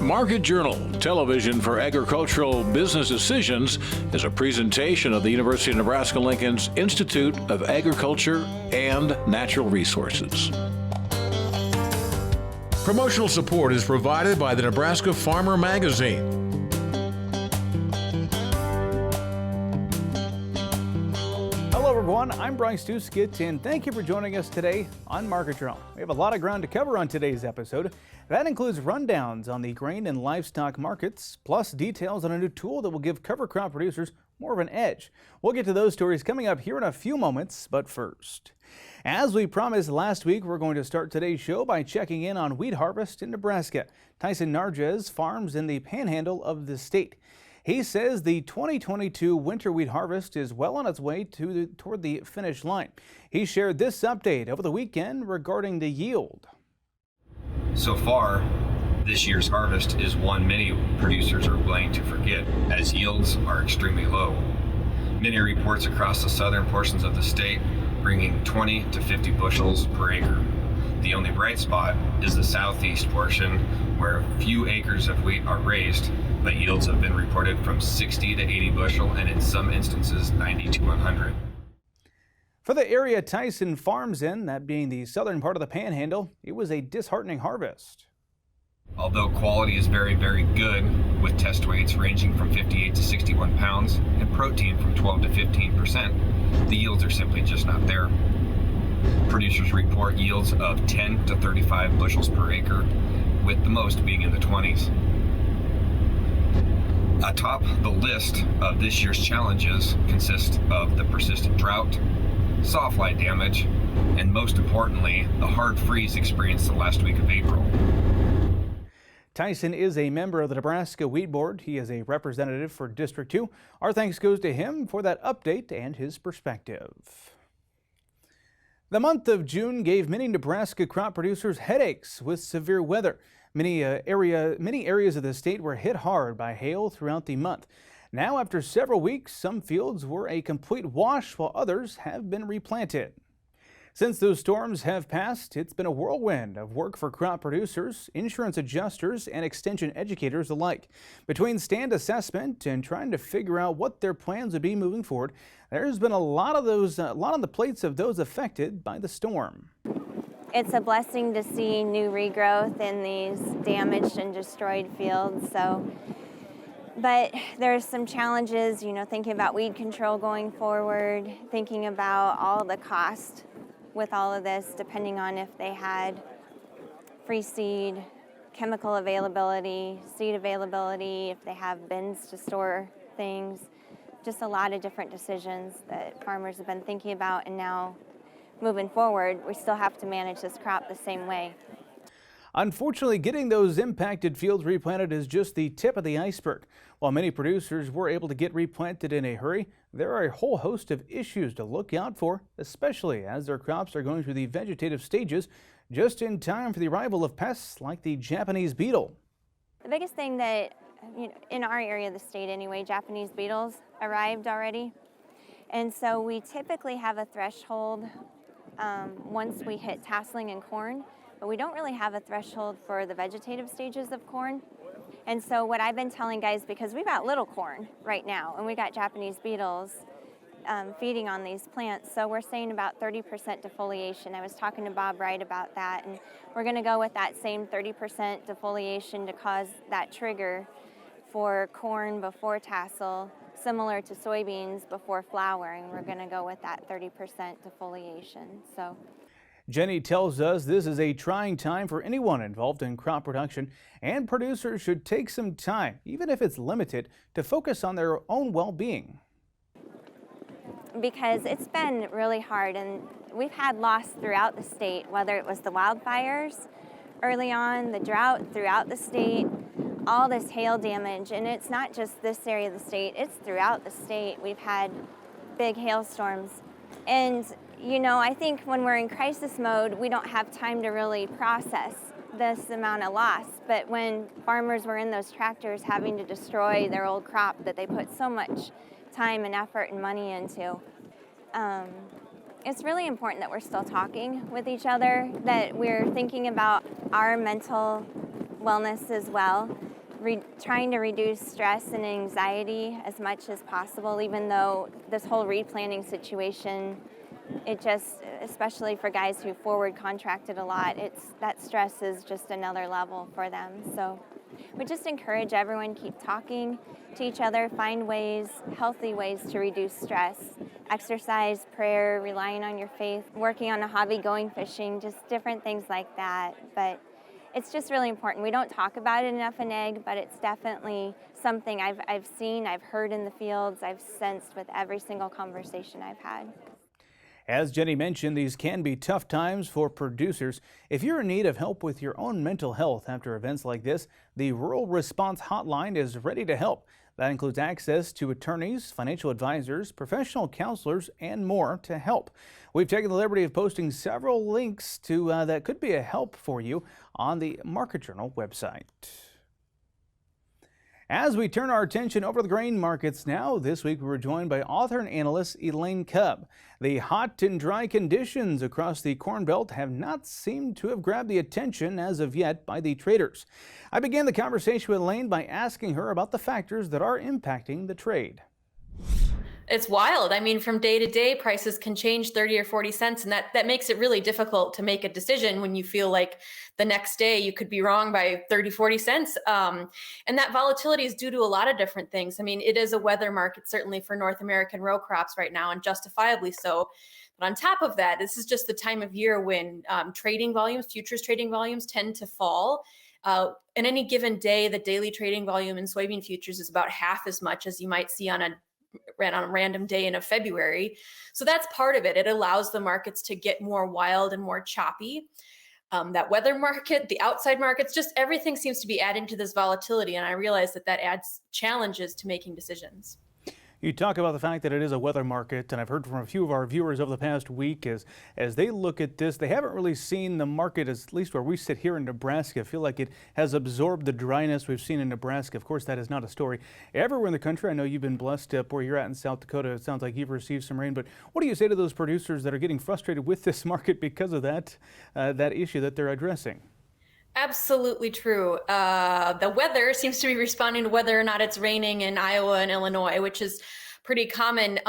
Market Journal, television for agricultural business decisions, is a presentation of the University of Nebraska-Lincoln's Institute of Agriculture and Natural Resources. Promotional support is provided by the Nebraska Farmer Magazine. Hello everyone, I'm Bryce Duskett, and thank you for joining us today on Market Journal. We have a lot of ground to cover on today's episode. That includes rundowns on the grain and livestock markets, plus details on a new tool that will give cover crop producers more of an edge. We'll get to those stories coming up here in a few moments, but first, as we promised last week, we're going to start today's show by checking in on wheat harvest in Nebraska. Tyson Narjes farms in the panhandle of the state. He says the 2022 winter wheat harvest is well on its way toward the finish line. He shared this update over the weekend regarding the yield. So far, this year's harvest is one many producers are willing to forget, as yields are extremely low. Many reports across the southern portions of the state bringing 20 to 50 bushels per acre. The only bright spot is the southeast portion, where few acres of wheat are raised, but yields have been reported from 60 to 80 bushel, and in some instances 90 to 100. For the area Tyson farms in, that being the southern part of the panhandle, it was a disheartening harvest. Although quality is very, very good, with test weights ranging from 58 to 61 pounds and protein from 12 to 15%, the yields are simply just not there. Producers report yields of 10 to 35 bushels per acre, with the most being in the 20s. Atop the list of this year's challenges consist of the persistent drought, sawfly damage, and most importantly, the hard freeze experienced the last week of April. Tyson is a member of the Nebraska Wheat Board. He is a representative for District 2. Our thanks goes to him for that update and his perspective. The month of June gave many Nebraska crop producers headaches with severe weather. Many areas of the state were hit hard by hail throughout the month. Now, after several weeks, some fields were a complete wash while others have been replanted. Since those storms have passed, it's been a whirlwind of work for crop producers, insurance adjusters, and extension educators alike. Between stand assessment and trying to figure out what their plans would be moving forward, there's been a lot on the plates of those affected by the storm. It's a blessing to see new regrowth in these damaged and destroyed fields. But there's some challenges, thinking about weed control going forward, thinking about all the cost with all of this, depending on if they had free seed, chemical availability, seed availability, if they have bins to store things. Just a lot of different decisions that farmers have been thinking about, and now moving forward, we still have to manage this crop the same way. Unfortunately, getting those impacted fields replanted is just the tip of the iceberg. While many producers were able to get replanted in a hurry, there are a whole host of issues to look out for, especially as their crops are going through the vegetative stages just in time for the arrival of pests like the Japanese beetle. The biggest thing that, in our area of the state anyway, Japanese beetles arrived already. And so we typically have a threshold once we hit tasseling in corn, but we don't really have a threshold for the vegetative stages of corn. And so what I've been telling guys, because we've got little corn right now, and we got Japanese beetles feeding on these plants, so we're saying about 30% defoliation. I was talking to Bob Wright about that, and we're going to go with that same 30% defoliation to cause that trigger for corn before tassel, similar to soybeans before flowering. We're going to go with that 30% defoliation. Jenny tells us this is a trying time for anyone involved in crop production, and producers should take some time, even if it's limited, to focus on their own well-being. Because it's been really hard, and we've had loss throughout the state, whether it was the wildfires early on, the drought throughout the state, all this hail damage, and it's not just this area of the state, it's throughout the state. We've had big hailstorms, and I think when we're in crisis mode, we don't have time to really process this amount of loss. But when farmers were in those tractors having to destroy their old crop that they put so much time and effort and money into, it's really important that we're still talking with each other, that we're thinking about our mental wellness as well, trying to reduce stress and anxiety as much as possible, even though this whole replanting situation, it just, especially for guys who forward contracted a lot, that stress is just another level for them. So we just encourage everyone, keep talking to each other, find ways, healthy ways to reduce stress. Exercise, prayer, relying on your faith, working on a hobby, going fishing, just different things like that. But it's just really important. We don't talk about it enough in ag, but it's definitely something I've seen, I've heard in the fields, I've sensed with every single conversation I've had. As Jenny mentioned, these can be tough times for producers. If you're in need of help with your own mental health after events like this, the Rural Response Hotline is ready to help. That includes access to attorneys, financial advisors, professional counselors, and more to help. We've taken the liberty of posting several links to that could be a help for you on the Market Journal website. As we turn our attention over to the grain markets now, this week we were joined by author and analyst Elaine Kub. The hot and dry conditions across the Corn Belt have not seemed to have grabbed the attention as of yet by the traders. I began the conversation with Elaine by asking her about the factors that are impacting the trade. It's wild. I mean, from day to day, prices can change 30 or 40 cents, and that makes it really difficult to make a decision when you feel like the next day you could be wrong by 30, 40 cents. And that volatility is due to a lot of different things. I mean, it is a weather market, certainly for North American row crops right now, and justifiably so. But on top of that, this is just the time of year when trading volumes, futures trading volumes tend to fall. In any given day, the daily trading volume in soybean futures is about half as much as you might see on a random day in February. So that's part of it. It allows the markets to get more wild and more choppy. That weather market, the outside markets, just everything seems to be adding to this volatility. And I realize that adds challenges to making decisions. You talk about the fact that it is a weather market, and I've heard from a few of our viewers over the past week as they look at this, they haven't really seen the market, at least where we sit here in Nebraska, feel like it has absorbed the dryness we've seen in Nebraska. Of course, that is not a story everywhere in the country. I know you've been blessed up where you're at in South Dakota. It sounds like you've received some rain, but what do you say to those producers that are getting frustrated with this market because of that issue that they're addressing? Absolutely true. The weather seems to be responding to whether or not it's raining in Iowa and Illinois, which is pretty common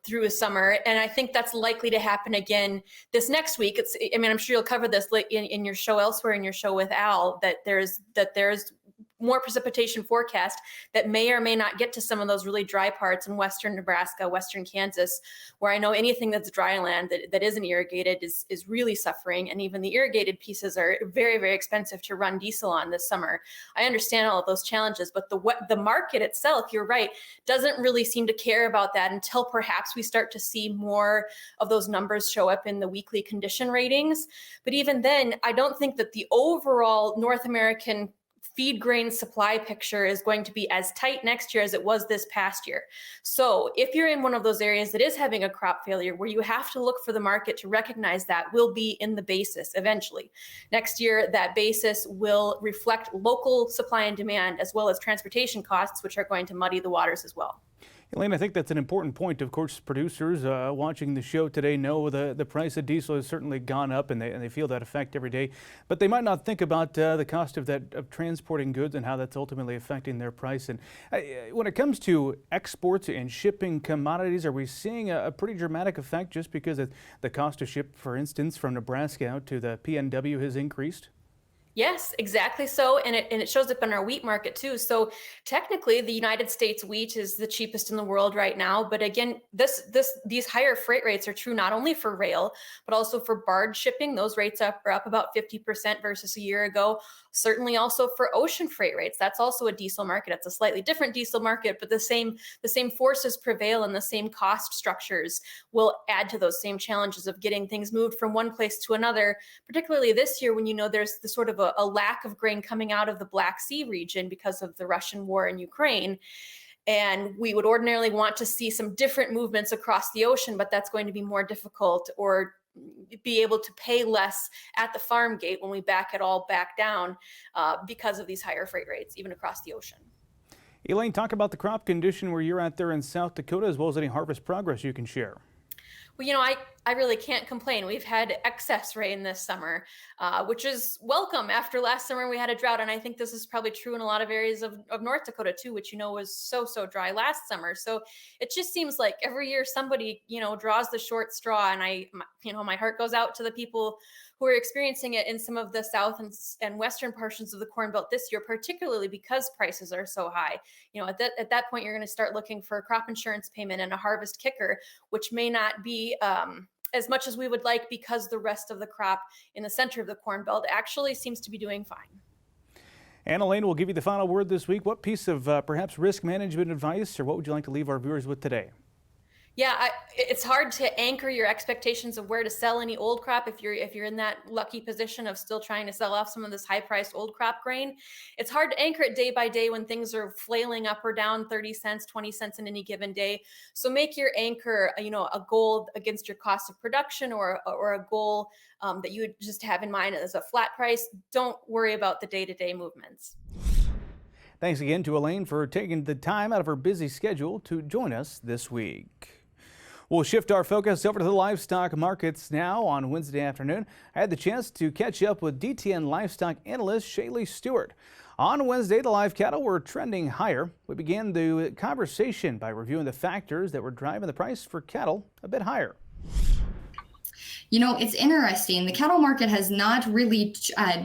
through a summer. And I think that's likely to happen again this next week. I'm sure you'll cover this in your show elsewhere in your show with Al, that there's more precipitation forecast that may or may not get to some of those really dry parts in western Nebraska, western Kansas, where I know anything that's dry land that isn't irrigated is really suffering. And even the irrigated pieces are very, very expensive to run diesel on this summer. I understand all of those challenges, but the market itself, you're right, doesn't really seem to care about that until perhaps we start to see more of those numbers show up in the weekly condition ratings. But even then, I don't think that the overall North American feed grain supply picture is going to be as tight next year as it was this past year. So if you're in one of those areas that is having a crop failure where you have to look for the market to recognize that will be in the basis eventually. Next year, that basis will reflect local supply and demand as well as transportation costs, which are going to muddy the waters as well. Elaine, I think that's an important point. Of course, producers watching the show today know the price of diesel has certainly gone up, and they feel that effect every day. But they might not think about the cost of transporting goods and how that's ultimately affecting their price. And when it comes to exports and shipping commodities, are we seeing a pretty dramatic effect just because the cost to ship, for instance, from Nebraska out to the PNW has increased? Yes, exactly so. And it shows up in our wheat market too. So technically the United States wheat is the cheapest in the world right now. But again, these higher freight rates are true not only for rail, but also for barge shipping. Those rates are up about 50% versus a year ago. Certainly also for ocean freight rates. That's also a diesel market. It's a slightly different diesel market, but the same forces prevail, and the same cost structures will add to those same challenges of getting things moved from one place to another, particularly this year when there's the sort of a lack of grain coming out of the Black Sea region because of the Russian war in Ukraine. And we would ordinarily want to see some different movements across the ocean, but that's going to be more difficult, or be able to pay less at the farm gate when we back it all back down because of these higher freight rates, even across the ocean. Elaine, talk about the crop condition where you're at there in South Dakota, as well as any harvest progress you can share. Well, I really can't complain. We've had excess rain this summer, which is welcome. After last summer, we had a drought. And I think this is probably true in a lot of areas of North Dakota too, which, was so dry last summer. So it just seems like every year somebody, draws the short straw. And my heart goes out to the people who are experiencing it in some of the south and western portions of the Corn Belt this year, particularly because prices are so high. At that point, you're going to start looking for a crop insurance payment and a harvest kicker, which may not be as much as we would like, because the rest of the crop in the center of the Corn Belt actually seems to be doing fine. And Elaine will give you the final word this week. What piece of perhaps risk management advice, or what would you like to leave our viewers with today? Yeah, it's hard to anchor your expectations of where to sell any old crop if you're in that lucky position of still trying to sell off some of this high-priced old crop grain. It's hard to anchor it day by day when things are flailing up or down 30 cents, 20 cents in any given day. So make your anchor, a goal against your cost of production, or a goal that you would just have in mind as a flat price. Don't worry about the day-to-day movements. Thanks again to Elaine for taking the time out of her busy schedule to join us this week. We'll shift our focus over to the livestock markets now. On Wednesday afternoon, I had the chance to catch up with DTN livestock analyst ShayLe Stewart. On Wednesday, the live cattle were trending higher. We began the conversation by reviewing the factors that were driving the price for cattle a bit higher. It's interesting. The cattle market has not really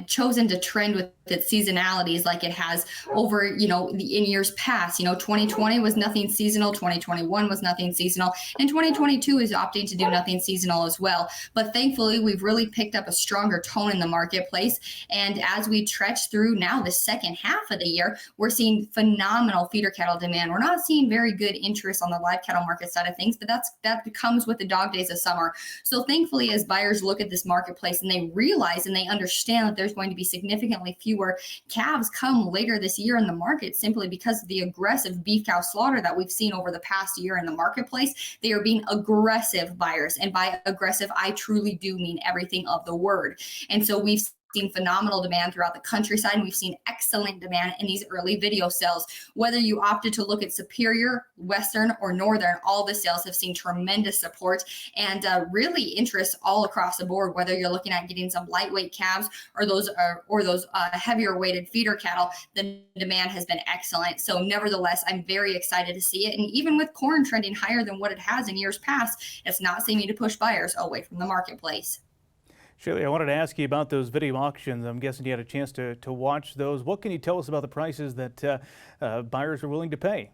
chosen to trend with its seasonalities like it has over, in years past. 2020 was nothing seasonal, 2021 was nothing seasonal, and 2022 is opting to do nothing seasonal as well. But thankfully, we've really picked up a stronger tone in the marketplace. And as we trudge through now the second half of the year, we're seeing phenomenal feeder cattle demand. We're not seeing very good interest on the live cattle market side of things, but that comes with the dog days of summer. So thankfully, as buyers look at this marketplace and they realize and they understand that there's going to be significantly fewer calves come later this year in the market, simply because of the aggressive beef cow slaughter that we've seen over the past year in the marketplace, they are being aggressive buyers. And by aggressive, I truly do mean everything of the word. And so we've seen phenomenal demand throughout the countryside, and we've seen excellent demand in these early video sales. Whether you opted to look at Superior, Western, or Northern, all the sales have seen tremendous support and really interest all across the board. Whether you're looking at getting some lightweight calves or those heavier weighted feeder cattle, the demand has been excellent. So nevertheless, I'm very excited to see it. And even with corn trending higher than what it has in years past, it's not seeming to push buyers away from the marketplace. ShayLe, I wanted to ask you about those video auctions. I'm guessing you had a chance to watch those. What can you tell us about the prices that buyers are willing to pay?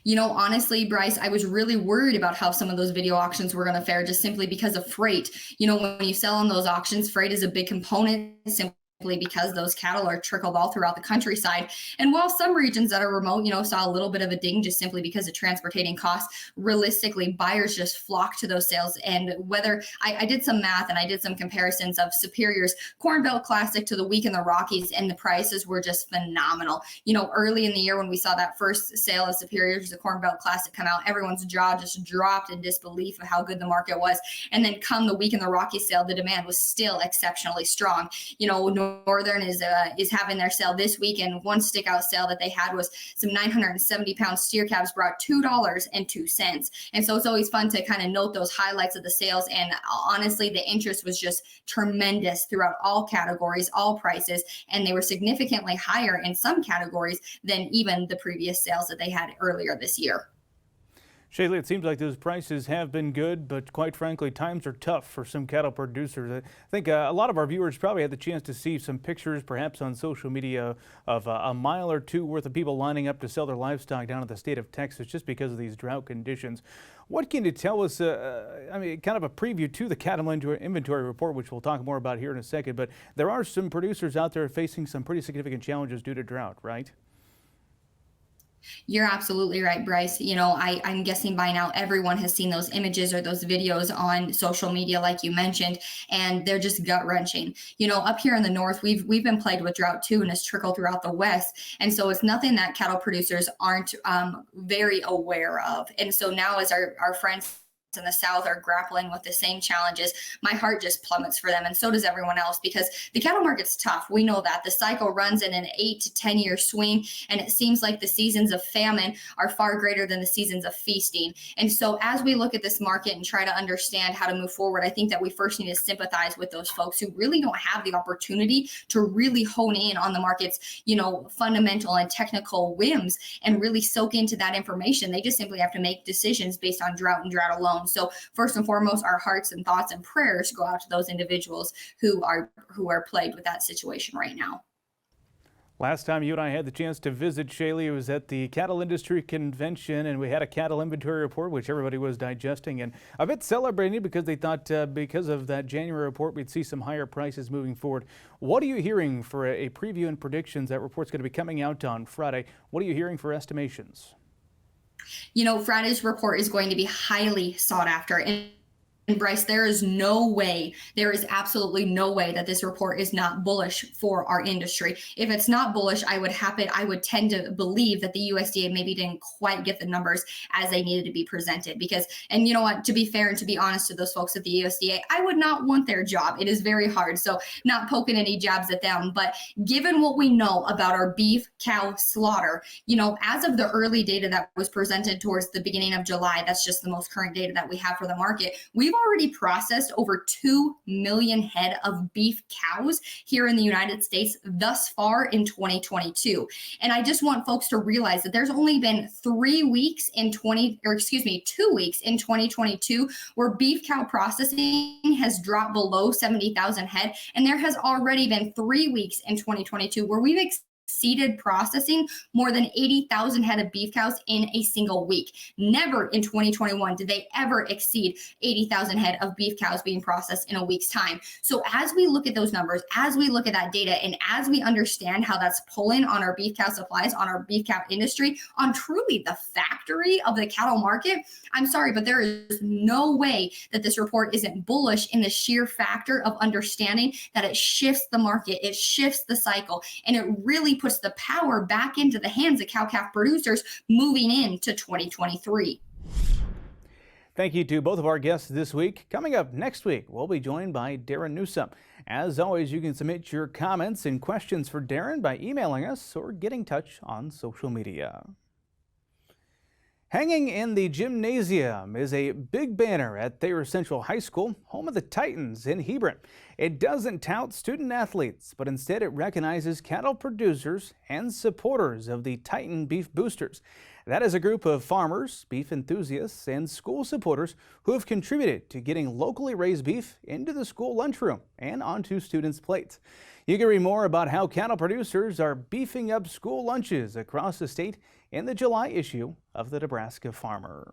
Honestly, Bryce, I was really worried about how some of those video auctions were going to fare, just simply because of freight. When you sell on those auctions, freight is a big component, simply because those cattle are trickled all throughout the countryside. And while some regions that are remote, saw a little bit of a ding just simply because of transportating costs, realistically, buyers just flock to those sales. And whether I did some math and I did some comparisons of Superior's Corn Belt Classic to the week in the Rockies, and the prices were just phenomenal. Early in the year when we saw that first sale of Superior's, the Corn Belt Classic, come out, everyone's jaw just dropped in disbelief of how good the market was. And then come the week in the Rockies sale, the demand was still exceptionally strong. Northern is having their sale this week, and one stickout sale that they had was some 970-pound steer calves brought $2.02. And so it's always fun to kind of note those highlights of the sales. And honestly, the interest was just tremendous throughout all categories, all prices, and they were significantly higher in some categories than even the previous sales that they had earlier this year. ShayLe, it seems like those prices have been good, but quite frankly, times are tough for some cattle producers. I think a lot of our viewers probably had the chance to see some pictures, perhaps on social media, of a mile or two worth of people lining up to sell their livestock down in the state of Texas just because of these drought conditions. What can you tell us, kind of a preview to the cattle inventory report, which we'll talk more about here in a second, but there are some producers out there facing some pretty significant challenges due to drought, right? You're absolutely right, Bryce. I'm guessing by now everyone has seen those images or those videos on social media, like you mentioned, and they're just gut wrenching. Up here in the north, we've been plagued with drought too, and it's trickled throughout the west. And so it's nothing that cattle producers aren't very aware of. And so now, as our friends in the South are grappling with the same challenges, my heart just plummets for them. And so does everyone else, because the cattle market's tough. We know that the cycle runs in an 8 to 10 year swing. And it seems like the seasons of famine are far greater than the seasons of feasting. And so as we look at this market and try to understand how to move forward, I think that we first need to sympathize with those folks who really don't have the opportunity to really hone in on the market's, fundamental and technical whims and really soak into that information. They just simply have to make decisions based on drought and drought alone. So first and foremost, our hearts and thoughts and prayers go out to those individuals who are plagued with that situation right now. Last time you and I had the chance to visit ShayLe, it was at the Cattle Industry Convention, and we had a cattle inventory report, which everybody was digesting and a bit celebrating because they thought because of that January report, we'd see some higher prices moving forward. What are you hearing for a preview and predictions? That report's going to be coming out on Friday. What are you hearing for estimations? Friday's report is going to be highly sought after. And Bryce, there is absolutely no way that this report is not bullish for our industry. If it's not bullish, I would tend to believe that the USDA maybe didn't quite get the numbers as they needed to be presented. Because, and you know what, to be fair and to be honest to those folks at the USDA, I would not want their job. It is very hard. So not poking any jabs at them, but given what we know about our beef cow slaughter, as of the early data that was presented towards the beginning of July, that's just the most current data that we have for the market. We've already processed over 2 million head of beef cows here in the United States thus far in 2022. And I just want folks to realize that there's only been 2 weeks in 2022 where beef cow processing has dropped below 70,000 head. And there has already been 3 weeks in 2022 where we've exceeded processing more than 80,000 head of beef cows in a single week. Never in 2021 did they ever exceed 80,000 head of beef cows being processed in a week's time. So as we look at those numbers, as we look at that data, and as we understand how that's pulling on our beef cow supplies, on our beef cow industry, on truly the factory of the cattle market, I'm sorry, but there is no way that this report isn't bullish in the sheer factor of understanding that it shifts the market, it shifts the cycle, and it really puts the power back into the hands of cow-calf producers moving into 2023. Thank you to both of our guests this week. Coming up next week, we'll be joined by Darren Newsome. As always, you can submit your comments and questions for Darren by emailing us or getting in touch on social media. Hanging in the gymnasium is a big banner at Thayer Central High School, home of the Titans in Hebron. It doesn't tout student athletes, but instead it recognizes cattle producers and supporters of the Titan Beef Boosters. That is a group of farmers, beef enthusiasts, and school supporters who have contributed to getting locally raised beef into the school lunchroom and onto students' plates. You can read more about how cattle producers are beefing up school lunches across the state in the July issue of the Nebraska Farmer.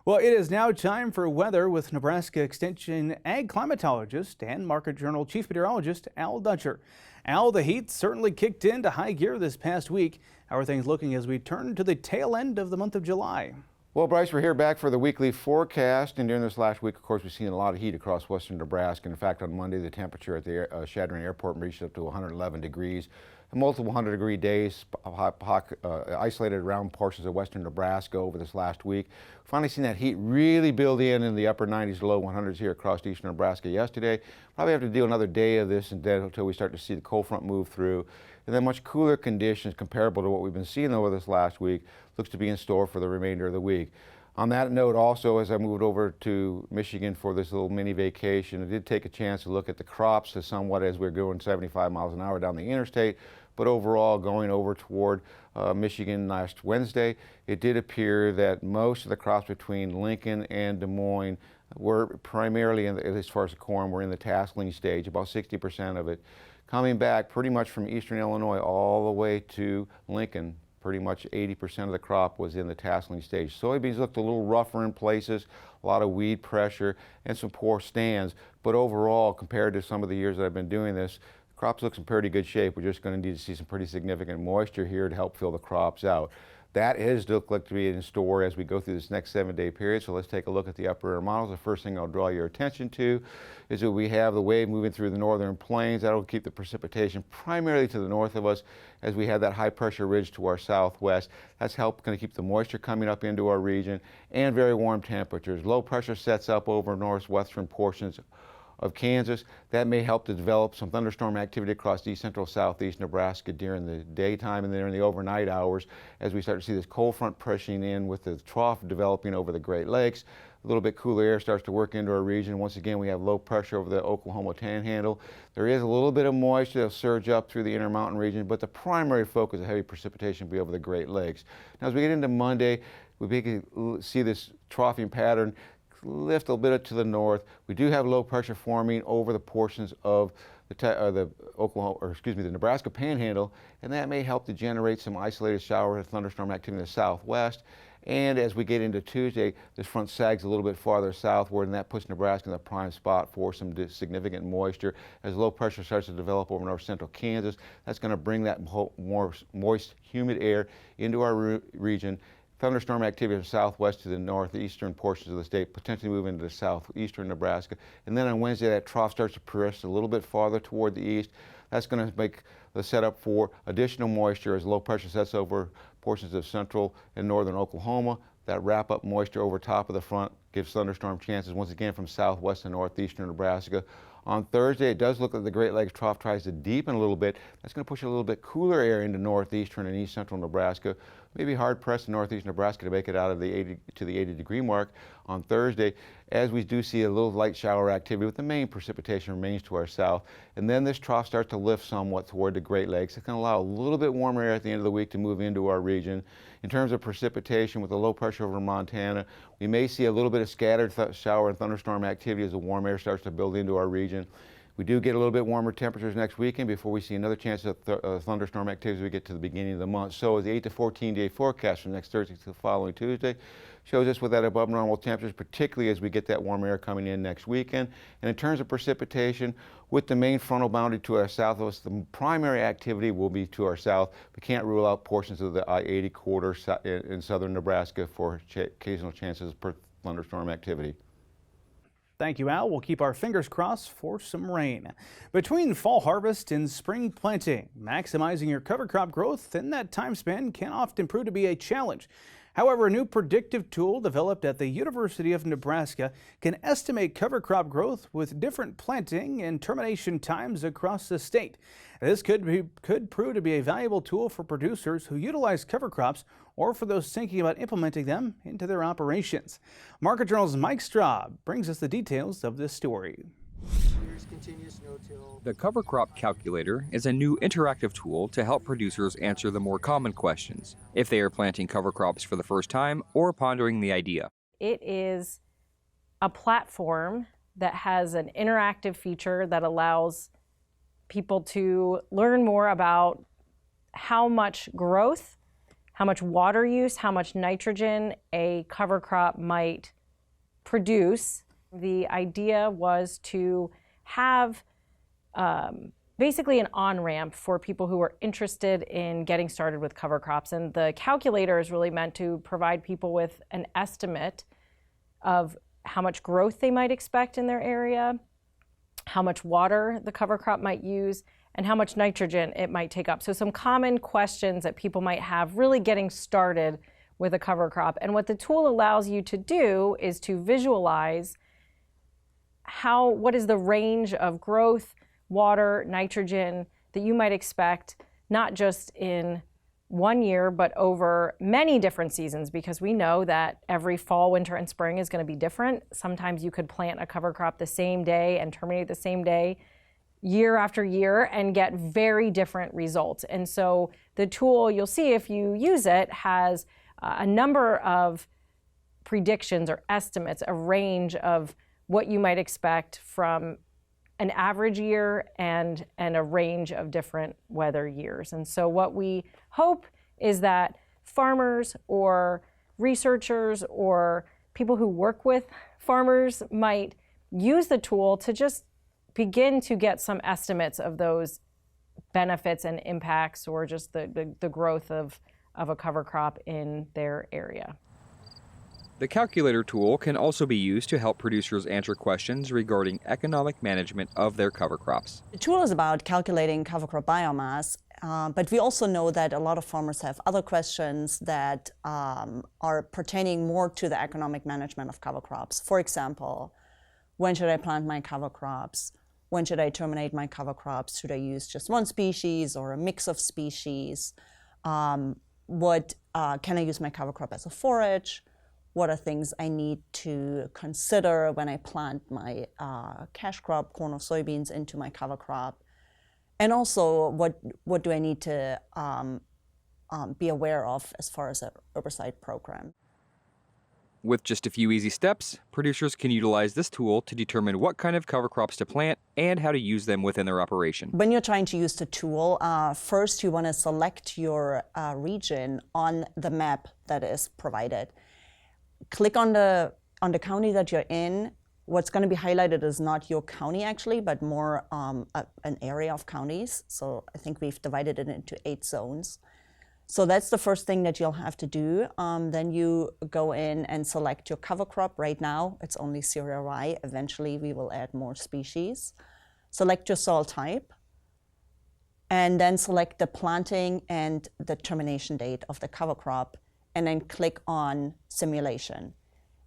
Well, it is now time for weather with Nebraska Extension ag climatologist and Market Journal chief meteorologist Al Dutcher. Al, the heat certainly kicked into high gear this past week. How are things looking as we turn to the tail end of the month of July? Well, Bryce, we're here back for the weekly forecast, and during this last week, of course, we've seen a lot of heat across western Nebraska. In fact, on Monday, the temperature at the Chadron Airport reached up to 111 degrees. Multiple 100-degree days isolated around portions of western Nebraska over this last week. Finally seen that heat really build in the upper 90s to low 100s here across eastern Nebraska yesterday. Probably have to do another day of this until we start to see the cold front move through. And then much cooler conditions comparable to what we've been seeing over this last week looks to be in store for the remainder of the week. On that note, also, as I moved over to Michigan for this little mini vacation, I did take a chance to look at the crops somewhat as we're going 75 miles an hour down the interstate. But overall, going over toward Michigan last Wednesday, it did appear that most of the crops between Lincoln and Des Moines were primarily, as far as the corn, were in the tasseling stage, about 60% of it. Coming back pretty much from eastern Illinois all the way to Lincoln, pretty much 80% of the crop was in the tasseling stage. Soybeans looked a little rougher in places, a lot of weed pressure, and some poor stands. But overall, compared to some of the years that I've been doing this, crops look in pretty good shape. We're just going to need to see some pretty significant moisture here to help fill the crops out. That is look like to be in store as we go through this next 7-day period. So let's take a look at the upper air models. The first thing I'll draw your attention to is that we have the wave moving through the northern plains. That'll keep the precipitation primarily to the north of us as we have that high pressure ridge to our southwest. That's going to keep the moisture coming up into our region and very warm temperatures. Low pressure sets up over northwestern portions of Kansas. That may help to develop some thunderstorm activity across east central southeast Nebraska during the daytime and then in the overnight hours as we start to see this cold front pushing in with the trough developing over the Great Lakes. A little bit cooler air starts to work into our region. Once again, we have low pressure over the Oklahoma panhandle. There is a little bit of moisture that'll surge up through the Intermountain region, but the primary focus of heavy precipitation will be over the Great Lakes. Now, as we get into Monday, we see this troughing pattern lift a little bit to the north. We do have low pressure forming over the portions of the Nebraska panhandle, and that may help to generate some isolated shower and thunderstorm activity in the southwest. And as we get into Tuesday, this front sags a little bit farther southward, and that puts Nebraska in the prime spot for some significant moisture. As low pressure starts to develop over north central Kansas, that's going to bring that more moist, humid air into our region. Thunderstorm activity from southwest to the northeastern portions of the state, potentially moving into southeastern Nebraska. And then on Wednesday, that trough starts to progress a little bit farther toward the east. That's going to make the setup for additional moisture as low pressure sets over portions of central and northern Oklahoma. That wrap-up moisture over top of the front gives thunderstorm chances once again from southwest and northeastern Nebraska. On Thursday, it does look like the Great Lakes trough tries to deepen a little bit. That's going to push a little bit cooler air into northeastern and east central Nebraska. Maybe hard-pressed in northeast Nebraska to make it out of the 80 to the 80-degree mark on Thursday, as we do see a little light shower activity, with the main precipitation remains to our south. And then this trough starts to lift somewhat toward the Great Lakes. It's going to allow a little bit warmer air at the end of the week to move into our region. In terms of precipitation, with the low pressure over Montana, we may see a little bit of scattered shower and thunderstorm activity as the warm air starts to build into our region. We do get a little bit warmer temperatures next weekend before we see another chance of thunderstorm activity as we get to the beginning of the month. So the 8 to 14-day forecast from next Thursday to the following Tuesday shows us with that above normal temperatures, particularly as we get that warm air coming in next weekend. And in terms of precipitation, with the main frontal boundary to our southwest, the primary activity will be to our south. We can't rule out portions of the I-80 corridor in southern Nebraska for occasional chances for thunderstorm activity. Thank you, Al. We'll keep our fingers crossed for some rain. Between fall harvest and spring planting, maximizing your cover crop growth in that time span can often prove to be a challenge. However, a new predictive tool developed at the University of Nebraska can estimate cover crop growth with different planting and termination times across the state. This could prove to be a valuable tool for producers who utilize cover crops or for those thinking about implementing them into their operations. Market Journal's Mike Straub brings us the details of this story. The cover crop calculator is a new interactive tool to help producers answer the more common questions if they are planting cover crops for the first time or pondering the idea. It is a platform that has an interactive feature that allows people to learn more about how much growth, how much water use, how much nitrogen a cover crop might produce. The idea was to have basically an on-ramp for people who are interested in getting started with cover crops. And the calculator is really meant to provide people with an estimate of how much growth they might expect in their area, how much water the cover crop might use, and how much nitrogen it might take up. So some common questions that people might have really getting started with a cover crop. And what the tool allows you to do is to visualize what is the range of growth, water, nitrogen that you might expect, not just in one year, but over many different seasons, because we know that every fall, winter, and spring is going to be different. Sometimes you could plant a cover crop the same day and terminate the same day year after year and get very different results. And so the tool, you'll see if you use it, has a number of predictions or estimates, a range of what you might expect from an average year and a range of different weather years. And so what we hope is that farmers or researchers or people who work with farmers might use the tool to just begin to get some estimates of those benefits and impacts, or just the growth of of a cover crop in their area. The calculator tool can also be used to help producers answer questions regarding economic management of their cover crops. The tool is about calculating cover crop biomass, but we also know that a lot of farmers have other questions that are pertaining more to the economic management of cover crops. For example, when should I plant my cover crops? When should I terminate my cover crops? Should I use just one species or a mix of species? Can I use my cover crop as a forage? What are things I need to consider when I plant my cash crop, corn or soybeans, into my cover crop? And also, what do I need to be aware of as far as a herbicide program? With just a few easy steps, producers can utilize this tool to determine what kind of cover crops to plant and how to use them within their operation. When you're trying to use the tool, first you want to select your region on the map that is provided. Click on the county that you're in. What's going to be highlighted is not your county actually, but more an area of counties. So I think we've divided it into 8 zones. So that's the first thing that you'll have to do. Then you go in and select your cover crop. Right now, it's only cereal rye. Eventually, we will add more species. Select your soil type, and then select the planting and the termination date of the cover crop, and then click on simulation.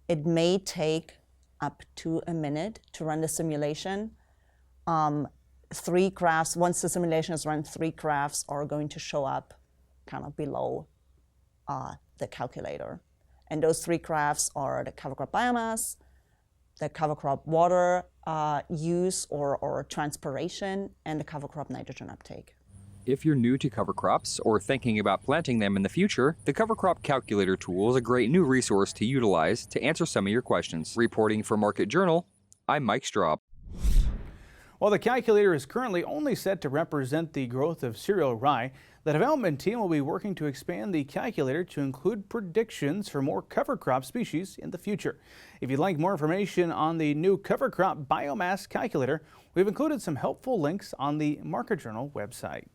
It may take up to a minute to run the simulation. 3 graphs, once the simulation is run, 3 graphs are going to show up kind of below the calculator. And those 3 graphs are the cover crop biomass, the cover crop water use or transpiration, and the cover crop nitrogen uptake. If you're new to cover crops or thinking about planting them in the future, the Cover Crop Calculator tool is a great new resource to utilize to answer some of your questions. Reporting for Market Journal, I'm Mike Straub. While the calculator is currently only set to represent the growth of cereal rye, the development team will be working to expand the calculator to include predictions for more cover crop species in the future. If you'd like more information on the new cover crop biomass calculator, we've included some helpful links on the Market Journal website.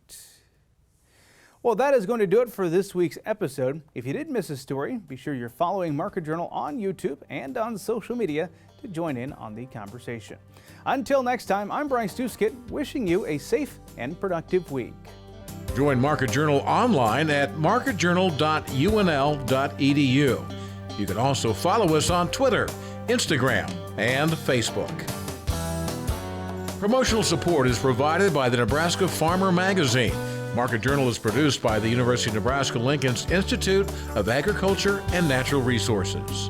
Well, that is going to do it for this week's episode. If you did miss a story, be sure you're following Market Journal on YouTube and on social media to join in on the conversation. Until next time, I'm Bryce Duskett, wishing you a safe and productive week. Join Market Journal online at marketjournal.unl.edu. You can also follow us on Twitter, Instagram, and Facebook. Promotional support is provided by the Nebraska Farmer Magazine. Market Journal is produced by the University of Nebraska-Lincoln's Institute of Agriculture and Natural Resources.